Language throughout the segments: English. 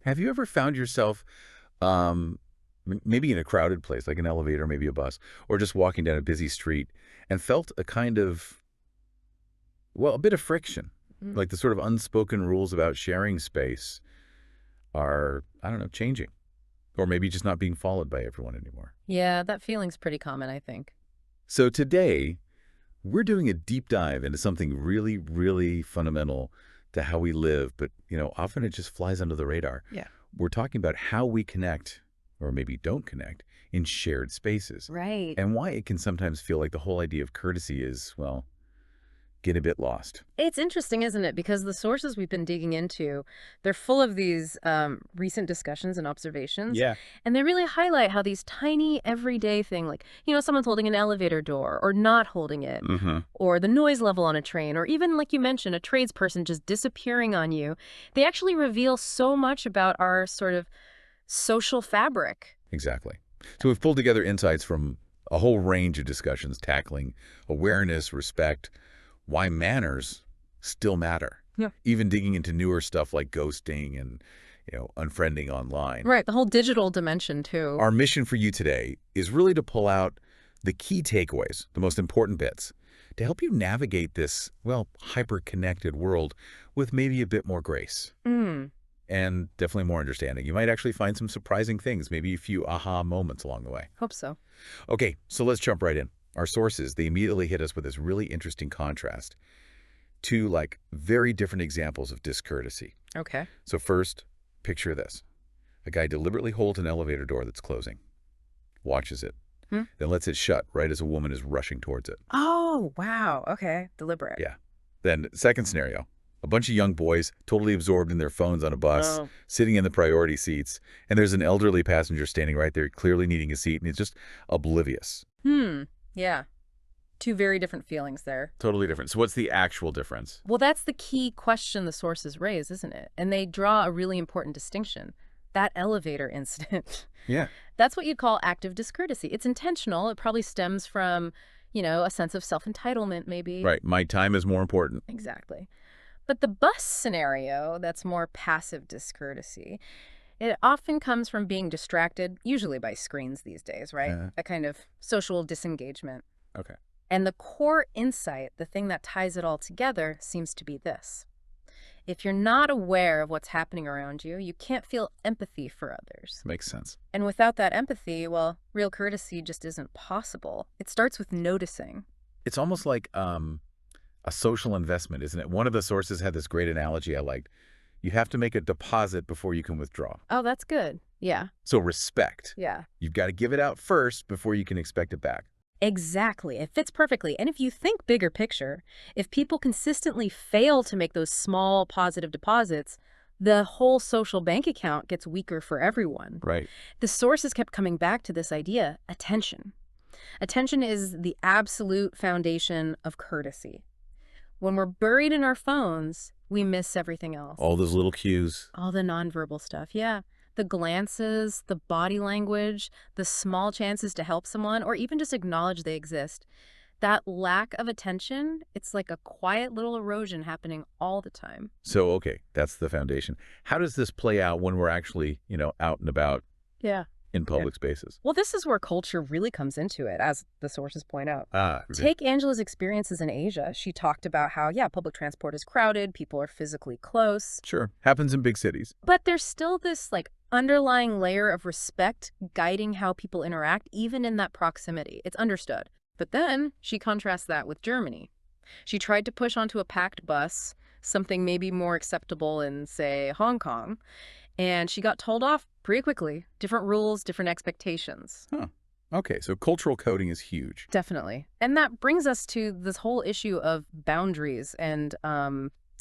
Have you ever found yourself maybe in a crowded place, like an elevator, maybe a bus, or just walking down a busy street and felt a kind of, well, a bit of friction, Mm. like the sort of unspoken rules about sharing space are, I don't know, changing, or maybe just not being followed by everyone anymore. Yeah, that feeling's pretty common, I think. So today, we're doing a deep dive into something really, really fundamental to how we live, but, often it just flies under the radar. Yeah. We're talking about how we connect, or maybe don't connect, in shared spaces, Right. and why it can sometimes feel like the whole idea of courtesy is, well, get a bit lost. It's interesting, isn't it? Because the sources we've been digging into, they're full of these recent discussions and observations. Yeah. And they really highlight how these tiny everyday thing, like, someone's holding an elevator door or not holding it, Mm-hmm. or the noise level on a train, or even, like you mentioned, a tradesperson just disappearing on you, they actually reveal so much about our sort of social fabric. Exactly. So we've pulled together insights from a whole range of discussions tackling awareness, respect, why manners still matter. Yeah. Even digging into newer stuff like ghosting and, unfriending online. Right, the whole digital dimension, too. Our mission for you today is really to pull out the key takeaways, the most important bits, to help you navigate this, well, hyper-connected world with maybe a bit more grace Mm, and definitely more understanding. You might actually find some surprising things, maybe a few aha moments along the way. hope so. Okay, so let's jump right in. Our sources, they immediately hit us with this really interesting contrast. Two, like, very different examples of discourtesy. Okay. So first, picture this. A guy deliberately holds an elevator door that's closing, watches it, Hmm? then lets it shut right as a woman is rushing towards it. Oh, wow. Okay. Deliberate. Yeah. Then second scenario, a bunch of young boys totally absorbed in their phones on a bus, Oh. sitting in the priority seats, and there's an elderly passenger standing right there clearly needing a seat, and he's just oblivious. Yeah. Two very different feelings there. Totally different. So what's the actual difference? Well, that's the key question the sources raise, isn't it? And they draw a really important distinction. That elevator incident. Yeah. That's what you'd call active discourtesy. It's intentional. It probably stems from, a sense of self-entitlement, maybe. Right. My time is more important. Exactly. But the bus scenario, that's more passive discourtesy, it often comes from being distracted, usually by screens these days, right? A kind of social disengagement. Okay. And the core insight, the thing that ties it all together, seems to be this. If you're not aware of what's happening around you, you can't feel empathy for others. Makes sense. And without that empathy, well, real courtesy just isn't possible. It starts with noticing. It's almost like a social investment, isn't it? One of the sources had this great analogy I liked. You have to make a deposit before you can withdraw. Oh, that's good. Yeah. So respect. Yeah. You've got to give it out first before you can expect it back. Exactly. It fits perfectly. And if you think bigger picture, if people consistently fail to make those small positive deposits, the whole social bank account gets weaker for everyone. Right. The sources kept coming back to this idea, attention. Attention is the absolute foundation of courtesy. When we're buried in our phones, we miss everything else. All those little cues. All the nonverbal stuff, yeah. The glances, the body language, the small chances to help someone, or even just acknowledge they exist. That lack of attention, it's like a quiet little erosion happening all the time. So, okay, that's the foundation. How does this play out when we're actually, out and about Yeah. in public spaces? Well, this is where culture really comes into it, as the sources point out. Okay. Take Angela's experiences in Asia. She talked about how, public transport is crowded, people are physically close. Sure. Happens in big cities. But there's still this, underlying layer of respect guiding how people interact, even in that proximity. It's understood. But then she contrasts that with Germany. She tried to push onto a packed bus, something maybe more acceptable in, say, Hong Kong, and she got told off pretty quickly. Different rules, different expectations. Huh. Okay, so cultural coding is huge. Definitely. And that brings us to this whole issue of boundaries and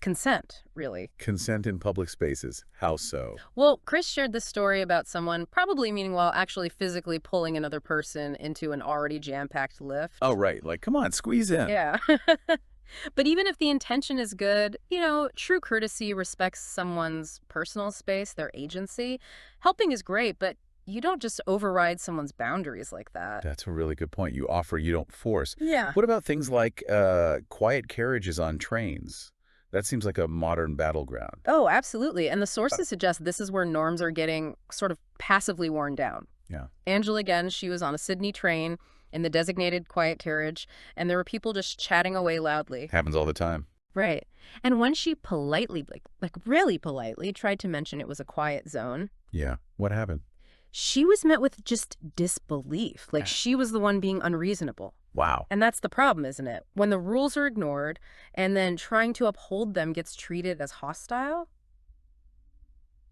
consent, really. Consent in public spaces. How so? Well, Chris shared this story about someone probably meanwhile actually physically pulling another person into an already jam-packed lift. Oh, right. Like, come on, squeeze in. Yeah. But even if the intention is good, true courtesy respects someone's personal space, their agency. Helping is great, but you don't just override someone's boundaries like that. That's a really good point. You offer, you don't force. Yeah. What about things like quiet carriages on trains? That seems like a modern battleground. Oh, absolutely. And the sources suggest this is where norms are getting sort of passively worn down. Yeah. Angela, again, she was on a Sydney train in the designated quiet carriage, and there were people just chatting away loudly. Happens all the time. Right. And when she politely, like really politely, tried to mention it was a quiet zone, Yeah. What happened? she was met with just disbelief. Like she was the one being unreasonable. Wow. And that's the problem, isn't it? When the rules are ignored and then trying to uphold them gets treated as hostile,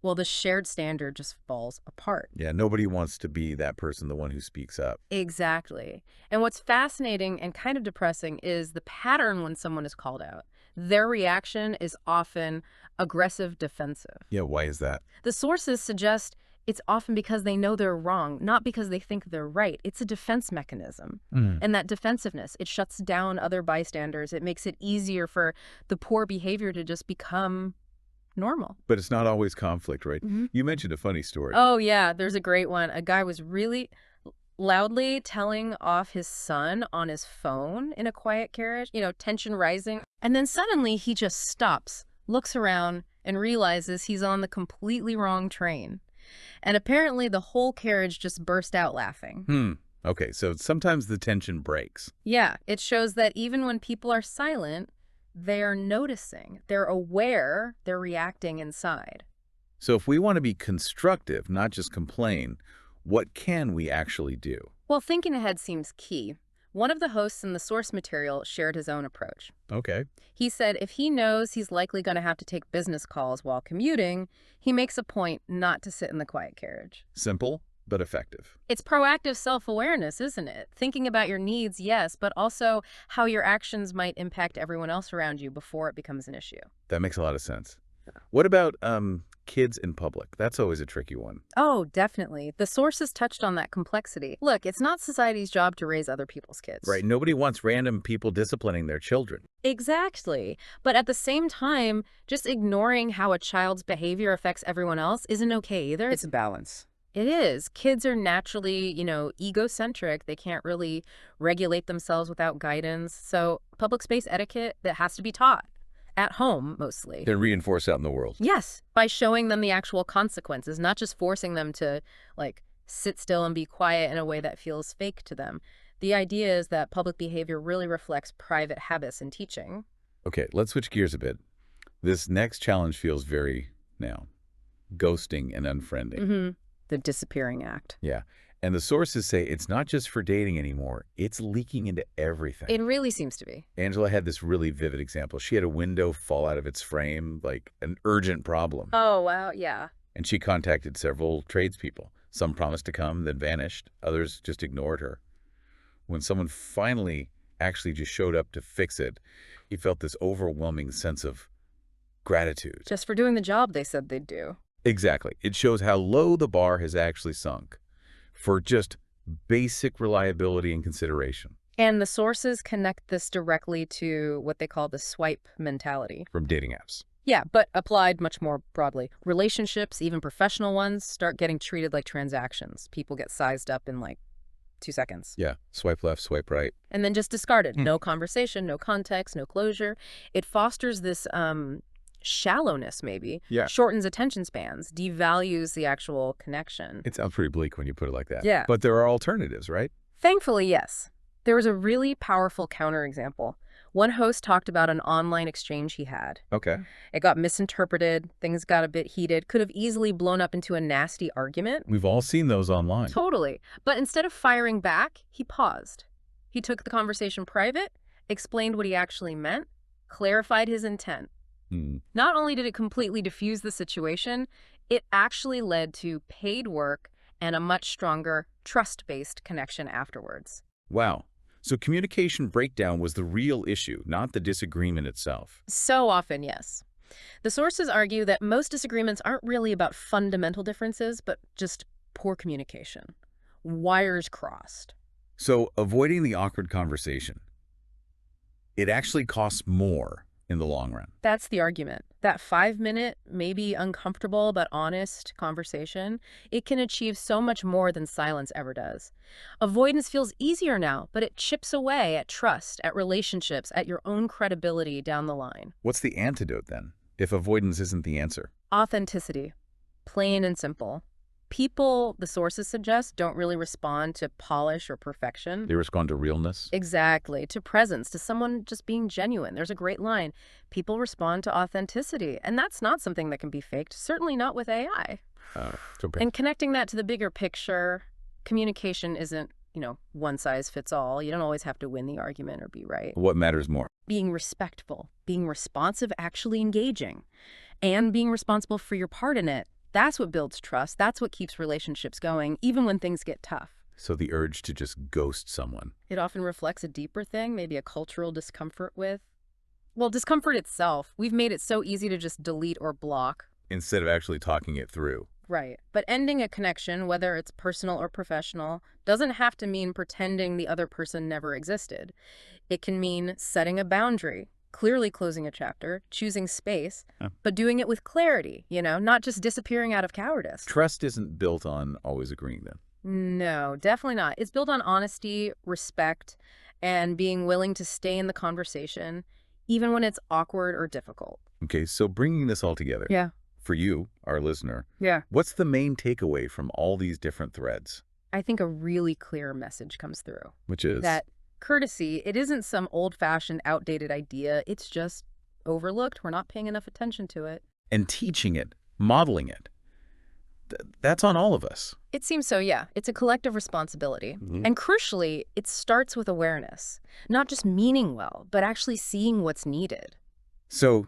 well, the shared standard just falls apart. Yeah, nobody wants to be that person, the one who speaks up. Exactly. And what's fascinating and kind of depressing is the pattern when someone is called out. Their reaction is often aggressive defensive. Yeah, why is that? The sources suggest it's often because they know they're wrong, not because they think they're right. It's a defense mechanism. And that defensiveness, it shuts down other bystanders. It makes it easier for the poor behavior to just become normal. But it's not always conflict, right? You mentioned a funny story. Oh, yeah, there's a great one. A guy was really loudly telling off his son on his phone in a quiet carriage, tension rising. And then suddenly he just stops, looks around, and realizes he's on the completely wrong train. And apparently the whole carriage just burst out laughing. Okay, so sometimes the tension breaks. Yeah, it shows that even when people are silent, they are noticing, they're aware, they're reacting inside. So if we want to be constructive, not just complain, what can we actually do? Well, thinking ahead seems key. One of the hosts in the source material shared his own approach. Okay. He said if he knows he's likely going to have to take business calls while commuting, he makes a point not to sit in the quiet carriage. Simple, but effective. It's proactive self-awareness, isn't it? Thinking about your needs, yes, but also how your actions might impact everyone else around you before it becomes an issue. That makes a lot of sense. What about kids in public? That's always a tricky one. Oh, definitely. The sources touched on that complexity. Look, it's not society's job to raise other people's kids. Right. Nobody wants random people disciplining their children. Exactly. But at the same time, just ignoring how a child's behavior affects everyone else isn't okay either. It's a balance. It is. Kids are naturally, egocentric. They can't really regulate themselves without guidance. So public space etiquette that has to be taught. At home, mostly. They're reinforced out in the world. Yes, by showing them the actual consequences, not just forcing them to, sit still and be quiet in a way that feels fake to them. The idea is that public behavior really reflects private habits in teaching. Okay, let's switch gears a bit. This next challenge feels very, ghosting and unfriending. The disappearing act. Yeah. And the sources say it's not just for dating anymore. It's leaking into everything. It really seems to be. Angela had this really vivid example. She had a window fall out of its frame, like an urgent problem. Oh, wow, yeah. And she contacted several tradespeople. Some promised to come, then vanished. Others just ignored her. When someone finally actually just showed up to fix it, he felt this overwhelming sense of gratitude. Just for doing the job they said they'd do. Exactly. It shows how low the bar has actually sunk for just basic reliability and consideration. And the sources connect this directly to what they call the swipe mentality. From dating apps. Yeah, but applied much more broadly. Relationships, even professional ones, start getting treated like transactions. People get sized up in 2 seconds. Yeah. Swipe left, swipe right. And then just discarded. No conversation, no context, no closure. It fosters this shallowness, maybe. Yeah. Shortens attention spans, devalues the actual connection. It sounds pretty bleak when you put it like that. Yeah. But there are alternatives, right? Thankfully, yes. There was a really powerful counterexample. One host talked about an online exchange he had. Okay. It got misinterpreted, things got a bit heated, could have easily blown up into a nasty argument. We've all seen those online. Totally. But instead of firing back, he paused. He took the conversation private, explained what he actually meant, clarified his intent. Not only did it completely diffuse the situation, it actually led to paid work and a much stronger trust-based connection afterwards. Wow. So communication breakdown was the real issue, not the disagreement itself. So often, yes. The sources argue that most disagreements aren't really about fundamental differences, but just poor communication. Wires crossed. So avoiding the awkward conversation, it actually costs more in the long run. That's the argument. That 5-minute, maybe uncomfortable but honest conversation, it can achieve so much more than silence ever does. Avoidance feels easier now, but it chips away at trust, at relationships, at your own credibility down the line. What's the antidote then, if avoidance isn't the answer? Authenticity. Plain and simple. People, the sources suggest, don't really respond to polish or perfection. They respond to realness? Exactly. To presence, to someone just being genuine. There's a great line. People respond to authenticity. And that's not something that can be faked, certainly not with AI. Okay. And connecting that to the bigger picture, communication isn't, one size fits all. You don't always have to win the argument or be right. What matters more? Being respectful, being responsive, actually engaging, and being responsible for your part in it. That's what builds trust. That's what keeps relationships going, even when things get tough. So the urge to just ghost someone. It often reflects a deeper thing, maybe a cultural discomfort with, well, discomfort itself. We've made it so easy to just delete or block. Instead of actually talking it through. Right. But ending a connection, whether it's personal or professional, doesn't have to mean pretending the other person never existed. It can mean setting a boundary, clearly closing a chapter, choosing space, but doing it with clarity, not just disappearing out of cowardice. Trust isn't built on always agreeing then. No, definitely not. It's built on honesty, respect, and being willing to stay in the conversation, even when it's awkward or difficult. Okay, so bringing this all together. Yeah. For you, our listener, Yeah. what's the main takeaway from all these different threads? I think a really clear message comes through. Which is? That courtesy, it isn't some old-fashioned, outdated idea. It's just overlooked. We're not paying enough attention to it. And teaching it, modeling it. That's on all of us. It seems so, yeah. It's a collective responsibility. And crucially, it starts with awareness. Not just meaning well, but actually seeing what's needed. So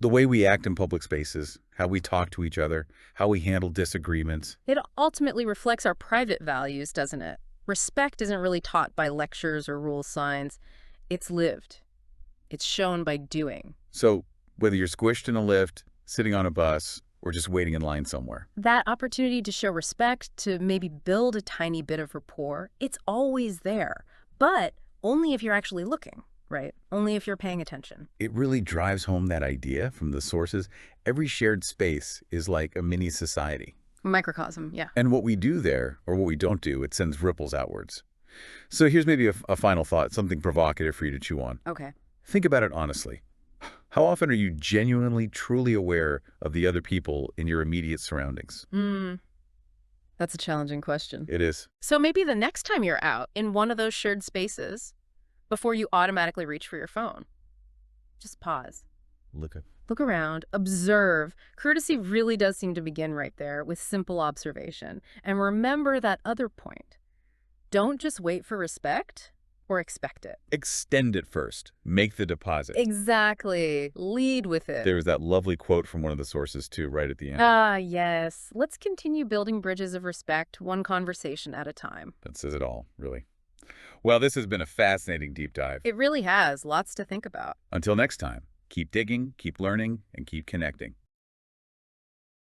the way we act in public spaces, how we talk to each other, how we handle disagreements. It ultimately reflects our private values, doesn't it? Respect isn't really taught by lectures or rule signs. It's lived. It's shown by doing. So whether you're squished in a lift, sitting on a bus, or just waiting in line somewhere. That opportunity to show respect, to maybe build a tiny bit of rapport, it's always there. But only if you're actually looking, right? Only if you're paying attention. It really drives home that idea from the sources. Every shared space is like a mini society. Microcosm, yeah. And what we do there, or what we don't do, it sends ripples outwards. So here's maybe a final thought, something provocative for you to chew on. Okay. Think about it honestly. How often are you genuinely, truly aware of the other people in your immediate surroundings? That's a challenging question. It is. So maybe the next time you're out in one of those shared spaces, before you automatically reach for your phone, just pause. Look around, observe. Courtesy really does seem to begin right there with simple observation. And remember that other point. Don't just wait for respect or expect it. Extend it first. Make the deposit. Exactly. Lead with it. There was that lovely quote from one of the sources, too, right at the end. Ah, yes. Let's continue building bridges of respect, one conversation at a time. That says it all, really. Well, this has been a fascinating deep dive. It really has. Lots to think about. Until next time, keep digging, keep learning, and keep connecting.